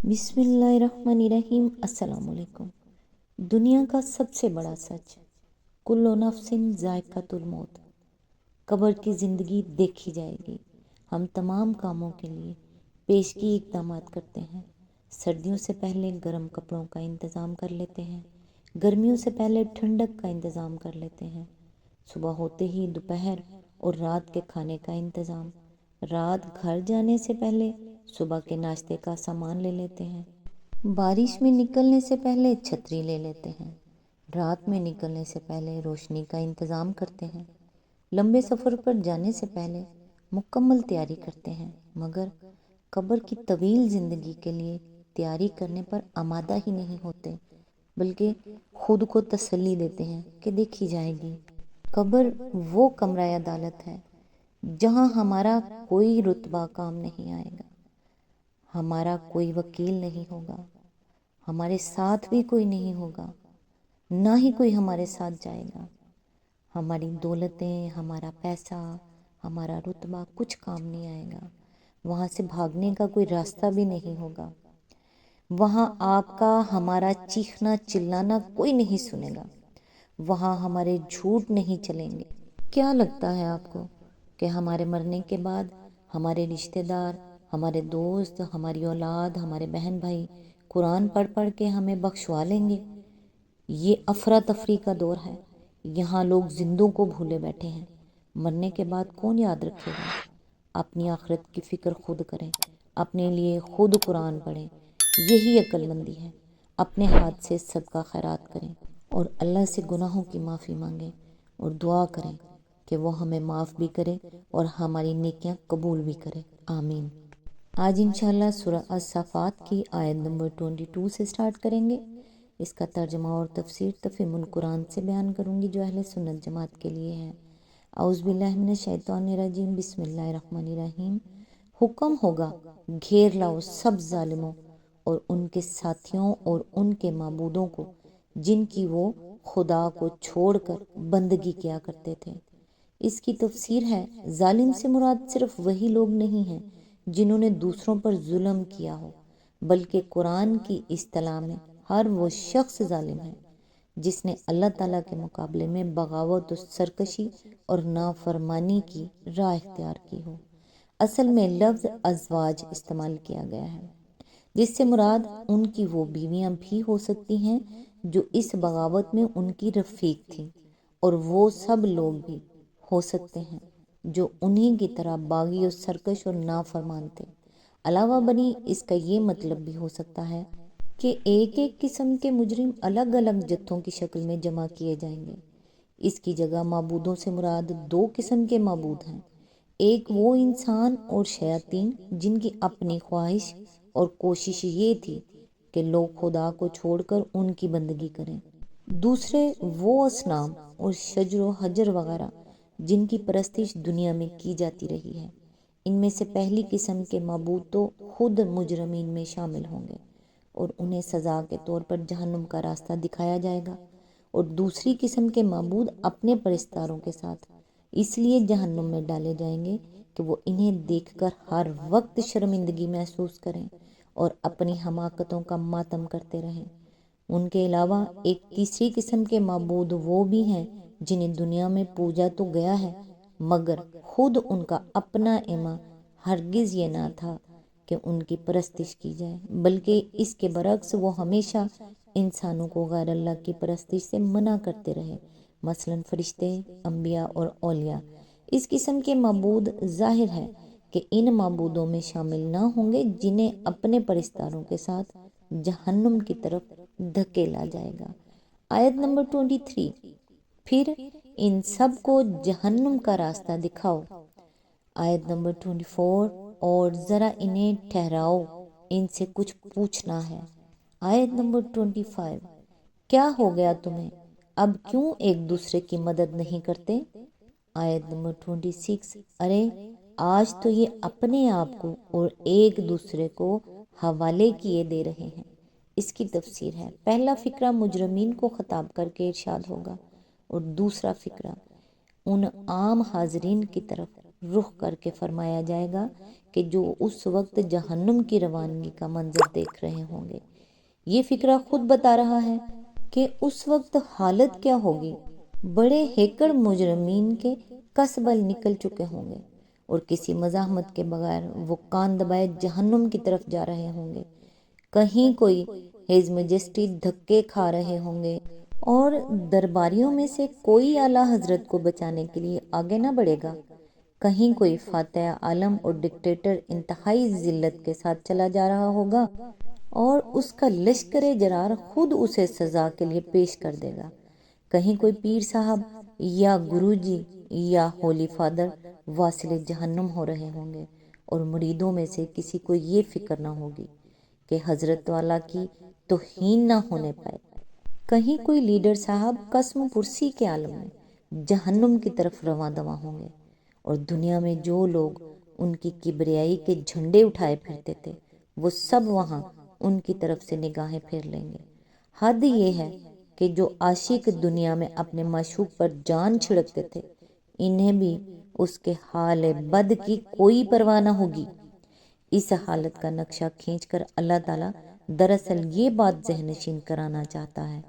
بسم اللہ الرحمن الرحیم۔ السلام علیکم۔ دنیا کا سب سے بڑا سچ، کل نفس ذائقۃ الموت، قبر کی زندگی دیکھی جائے گی۔ ہم تمام کاموں کے لیے پیشگی اقدامات کرتے ہیں۔ سردیوں سے پہلے گرم کپڑوں کا انتظام کر لیتے ہیں، گرمیوں سے پہلے ٹھنڈک کا انتظام کر لیتے ہیں، صبح ہوتے ہی دوپہر اور رات کے کھانے کا انتظام، رات گھر جانے سے پہلے صبح کے ناشتے کا سامان لے لیتے ہیں، بارش میں نکلنے سے پہلے چھتری لے لیتے ہیں، رات میں نکلنے سے پہلے روشنی کا انتظام کرتے ہیں، لمبے سفر پر جانے سے پہلے مکمل تیاری کرتے ہیں، مگر قبر کی طویل زندگی کے لیے تیاری کرنے پر آمادہ ہی نہیں ہوتے، بلکہ خود کو تسلی دیتے ہیں کہ دیکھی جائے گی۔ قبر وہ کمرہ عدالت ہے جہاں ہمارا کوئی رتبہ کام نہیں آئے گا، ہمارا کوئی وکیل نہیں ہوگا، ہمارے ساتھ بھی کوئی نہیں ہوگا، نہ ہی کوئی ہمارے ساتھ جائے گا۔ ہماری دولتیں، ہمارا پیسہ، ہمارا رتبہ کچھ کام نہیں آئے گا۔ وہاں سے بھاگنے کا کوئی راستہ بھی نہیں ہوگا۔ وہاں آپ کا ہمارا چیخنا چلانا کوئی نہیں سنے گا۔ وہاں ہمارے جھوٹ نہیں چلیں گے۔ کیا لگتا ہے آپ کو کہ ہمارے مرنے کے بعد ہمارے رشتہ دار، ہمارے دوست، ہماری اولاد، ہمارے بہن بھائی قرآن پڑھ پڑھ کے ہمیں بخشوا لیں گے؟ یہ افراتفری کا دور ہے۔ یہاں لوگ زندوں کو بھولے بیٹھے ہیں۔ مرنے کے بعد کون یاد رکھے گا؟ اپنی آخرت کی فکر خود کریں، اپنے لیے خود قرآن پڑھیں، یہی عقل مندی ہے۔ اپنے ہاتھ سے صدقہ خیرات کریں اور اللہ سے گناہوں کی معافی مانگیں اور دعا کریں کہ وہ ہمیں معاف بھی کرے اور ہماری نیکیاں قبول بھی کرے۔ آمین۔ آج انشاءاللہ سورہ الصافات کی آیت نمبر 22 سے سٹارٹ کریں گے۔ اس کا ترجمہ اور تفسیر تفہیم القرآن سے بیان کروں گی جو اہل سنت جماعت کے لیے ہے۔ اعوذ باللہ من الشیطان الرجیم، بسم اللہ الرحمن الرحیم۔ حکم ہوگا، گھیر لاؤ سب ظالموں اور ان کے ساتھیوں اور ان کے معبودوں کو جن کی وہ خدا کو چھوڑ کر بندگی کیا کرتے تھے۔ اس کی تفسیر ہے، ظالم سے مراد صرف وہی لوگ نہیں ہیں جنہوں نے دوسروں پر ظلم کیا ہو، بلکہ قرآن کی اصطلاح میں ہر وہ شخص ظالم ہے جس نے اللہ تعالیٰ کے مقابلے میں بغاوت و سرکشی اور نافرمانی کی راہ اختیار کی ہو۔ اصل میں لفظ ازواج استعمال کیا گیا ہے، جس سے مراد ان کی وہ بیویاں بھی ہو سکتی ہیں جو اس بغاوت میں ان کی رفیق تھیں، اور وہ سب لوگ بھی ہو سکتے ہیں جو انہی کی طرح باغی اور سرکش اور نافرمان تھے۔ علاوہ بری اس کا یہ مطلب بھی ہو سکتا ہے کہ ایک ایک قسم کے مجرم الگ الگ جتھوں کی شکل میں جمع کیے جائیں گے۔ اس کی جگہ معبودوں سے مراد دو قسم کے معبود ہیں، ایک وہ انسان اور شیاطین جن کی اپنی خواہش اور کوشش یہ تھی کہ لوگ خدا کو چھوڑ کر ان کی بندگی کریں، دوسرے وہ اصنام اور شجر و حجر وغیرہ جن کی پرستش دنیا میں کی جاتی رہی ہے۔ ان میں سے پہلی قسم کے معبود تو خود مجرمین میں شامل ہوں گے اور انہیں سزا کے طور پر جہنم کا راستہ دکھایا جائے گا، اور دوسری قسم کے معبود اپنے پرستاروں کے ساتھ اس لیے جہنم میں ڈالے جائیں گے کہ وہ انہیں دیکھ کر ہر وقت شرمندگی محسوس کریں اور اپنی حماقتوں کا ماتم کرتے رہیں۔ ان کے علاوہ ایک تیسری قسم کے معبود وہ بھی ہیں جنہیں دنیا میں پوجا تو گیا ہے، مگر خود ان کا اپنا ایمان ہرگز یہ نہ تھا کہ ان کی پرستش کی جائے، بلکہ اس کے برعکس وہ ہمیشہ انسانوں کو غیر اللہ کی پرستش سے منع کرتے رہے، مثلا فرشتے، انبیاء اور اولیاء۔ اس قسم کے معبود ظاہر ہے کہ ان معبودوں میں شامل نہ ہوں گے جنہیں اپنے پرستاروں کے ساتھ جہنم کی طرف دھکیلا جائے گا۔ آیت نمبر 23، پھر ان سب کو جہنم کا راستہ دکھاؤ۔ آیت نمبر 24، اور ذرا انہیں ٹھہراؤ، ان سے کچھ پوچھنا ہے۔ آیت نمبر 25، کیا ہو گیا تمہیں، اب کیوں ایک دوسرے کی مدد نہیں کرتے؟ آیت نمبر 26، ارے آج تو یہ اپنے آپ کو اور ایک دوسرے کو حوالے کیے دے رہے ہیں۔ اس کی تفسیر ہے، پہلا فقرہ مجرمین کو خطاب کر کے ارشاد ہوگا اور دوسرا فقرہ ان عام حاضرین کی طرف رخ کر کے فرمایا جائے گا کہ جو اس وقت جہنم کی روانگی کا منظر دیکھ رہے ہوں گے، یہ فقرہ خود بتا رہا ہے کہ اس وقت حالت کیا ہوگی۔ بڑے ہیکڑ مجرمین کے کس بل نکل چکے ہوں گے اور کسی مزاحمت کے بغیر وہ کان دبائے جہنم کی طرف جا رہے ہوں گے۔ کہیں کوئی ہیز میجسٹی دھکے کھا رہے ہوں گے اور درباریوں میں سے کوئی اعلیٰ حضرت کو بچانے کے لیے آگے نہ بڑھے گا۔ کہیں کوئی فاتح عالم اور ڈکٹیٹر انتہائی ذلت کے ساتھ چلا جا رہا ہوگا اور اس کا لشکر جرار خود اسے سزا کے لیے پیش کر دے گا۔ کہیں کوئی پیر صاحب یا گرو جی یا ہولی فادر واصل جہنم ہو رہے ہوں گے اور مریدوں میں سے کسی کو یہ فکر نہ ہوگی کہ حضرت والا کی توہین نہ ہونے پائے۔ کہیں کوئی لیڈر صاحب قسم پرسی کے عالم میں جہنم کی طرف رواں دواں ہوں گے اور دنیا میں جو لوگ ان کی کبریائی کے جھنڈے اٹھائے پھرتے تھے وہ سب وہاں ان کی طرف سے نگاہیں پھیر لیں گے۔ حد یہ ہے کہ جو عاشق دنیا میں اپنے معشوق پر جان چھڑکتے تھے انہیں بھی اس کے حال بد کی کوئی پرواہ نہ ہوگی۔ اس حالت کا نقشہ کھینچ کر اللہ تعالیٰ دراصل یہ بات ذہن نشین کرانا چاہتا ہے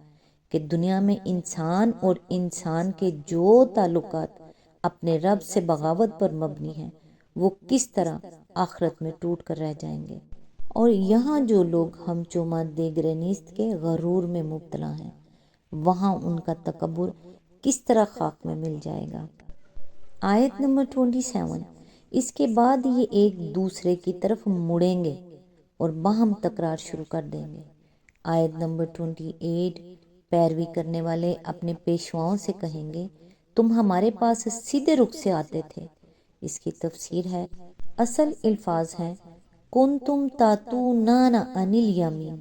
کہ دنیا میں انسان اور انسان کے جو تعلقات اپنے رب سے بغاوت پر مبنی ہیں وہ کس طرح آخرت میں ٹوٹ کر رہ جائیں گے، اور یہاں جو لوگ ہم چوما دیگر نیست کے غرور میں مبتلا ہیں وہاں ان کا تکبر کس طرح خاک میں مل جائے گا۔ آیت نمبر 27، اس کے بعد یہ ایک دوسرے کی طرف مڑیں گے اور باہم تکرار شروع کر دیں گے۔ آیت نمبر 28، پیروی کرنے والے اپنے پیشواؤں سے کہیں گے تم ہمارے پاس سیدھے رخ سے آتے تھے۔ اس کی تفسیر ہے، اصل الفاظ ہیں کنتم تاتونان عن الیمین،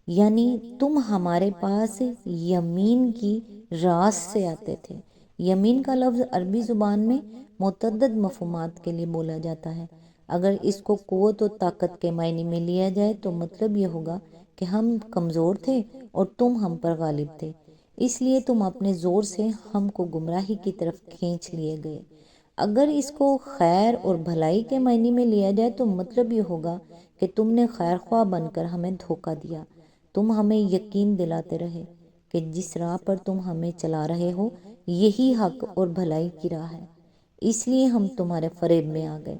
یعنی تم ہمارے پاس یمین کی راست سے آتے تھے۔ یمین کا لفظ عربی زبان میں متعدد مفہومات کے لیے بولا جاتا ہے۔ اگر اس کو قوت و طاقت کے معنی میں لیا جائے تو مطلب یہ ہوگا کہ ہم کمزور تھے اور تم ہم پر غالب تھے، اس لیے تم اپنے زور سے ہم کو گمراہی کی طرف کھینچ لیے گئے۔ اگر اس کو خیر اور بھلائی کے معنی میں لیا جائے تو مطلب یہ ہوگا کہ تم نے خیر خواہ بن کر ہمیں دھوکہ دیا، تم ہمیں یقین دلاتے رہے کہ جس راہ پر تم ہمیں چلا رہے ہو یہی حق اور بھلائی کی راہ ہے، اس لیے ہم تمہارے فریب میں آ گئے۔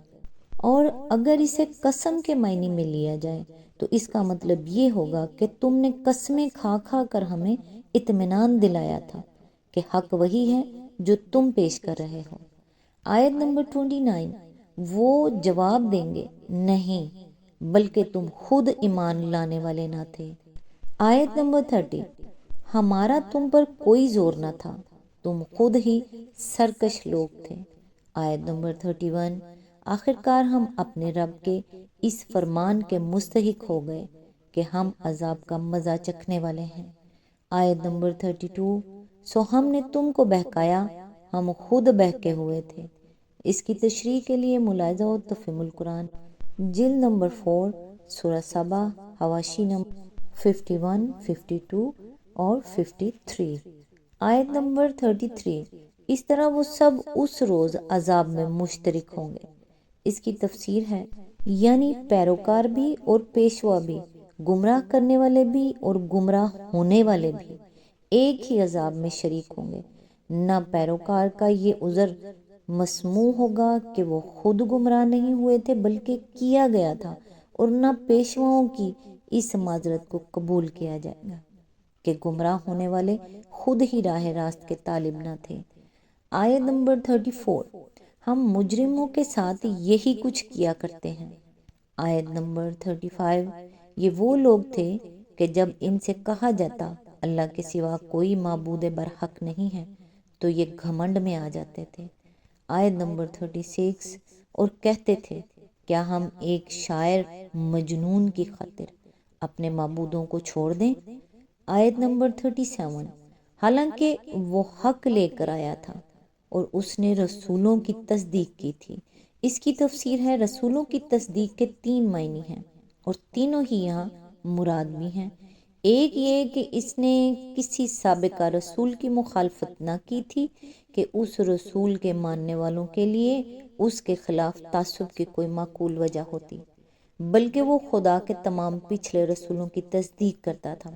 اور اگر اسے قسم کے معنی میں لیا جائے تو اس کا مطلب یہ ہوگا کہ تم نے قسمیں کھا کھا کر ہمیں اطمینان دلایا تھا کہ حق وہی ہے جو تم پیش کر رہے ہو۔ آیت نمبر 29، وہ جواب دیں گے نہیں بلکہ تم خود ایمان لانے والے نہ تھے۔ آیت نمبر 30، ہمارا تم پر کوئی زور نہ تھا، تم خود ہی سرکش لوگ تھے۔ آیت نمبر 31، آخرکار ہم اپنے رب کے اس فرمان کے مستحق ہو گئے کہ ہم عذاب کا مزہ چکھنے والے ہیں۔ آیت نمبر 32، سو ہم نے تم کو بہکایا، ہم خود بہکے ہوئے تھے۔ اس کی تشریح کے لیے ملاحظہ و تفہیم القرآن، جلد نمبر 4، سورہ سبا، حواشی نمبر 51، 52 اور 53۔ آیت نمبر 33، اس طرح وہ سب اس روز عذاب میں مشترک ہوں گے۔ اس کی تفسیر ہے، یعنی پیروکار بھی اور پیشوا بھی، گمراہ کرنے والے بھی اور گمراہ ہونے والے بھی ایک ہی عذاب میں شریک ہوں گے۔ نہ پیروکار کا یہ عذر مسموع ہوگا کہ وہ خود گمراہ نہیں ہوئے تھے بلکہ کیا گیا تھا، اور نہ پیشواؤں کی اس معذرت کو قبول کیا جائے گا کہ گمراہ ہونے والے خود ہی راہ راست کے طالب نہ تھے۔ آیت نمبر 34، ہم مجرموں کے ساتھ یہی کچھ کیا کرتے ہیں۔ آیت نمبر 35، یہ وہ لوگ تھے کہ جب ان سے کہا جاتا اللہ کے سوا کوئی معبود برحق نہیں ہے تو یہ گھمنڈ میں آ جاتے تھے۔ آیت نمبر 36، اور کہتے تھے کیا ہم ایک شاعر مجنون کی خاطر اپنے معبودوں کو چھوڑ دیں۔ آیت نمبر 37، حالانکہ وہ حق لے کر آیا تھا اور اس نے رسولوں کی تصدیق کی تھی۔ اس کی تفسیر ہے، رسولوں کی تصدیق کے 3 معنی ہیں اور تینوں ہی یہاں مراد بھی ہیں۔ ایک یہ کہ اس نے کسی سابقہ رسول کی مخالفت نہ کی تھی کہ اس رسول کے ماننے والوں کے لیے اس کے خلاف تعصب کی کوئی معقول وجہ ہوتی، بلکہ وہ خدا کے تمام پچھلے رسولوں کی تصدیق کرتا تھا۔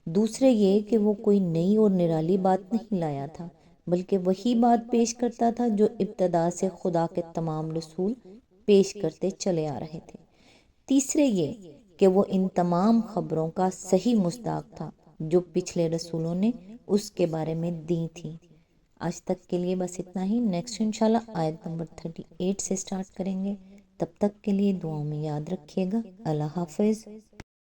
دوسرے یہ کہ وہ کوئی نئی اور نرالی بات نہیں لایا تھا، بلکہ وہی بات پیش کرتا تھا جو ابتدا سے خدا کے تمام رسول پیش کرتے چلے آ رہے تھے۔ تیسرے یہ کہ وہ ان تمام خبروں کا صحیح مصداق تھا جو پچھلے رسولوں نے اس کے بارے میں دی تھی۔ آج تک کے لیے بس اتنا ہی۔ نیکسٹ انشاءاللہ آیت نمبر 38 سے سٹارٹ کریں گے۔ تب تک کے لیے دعاؤں میں یاد رکھیے گا۔ اللہ حافظ۔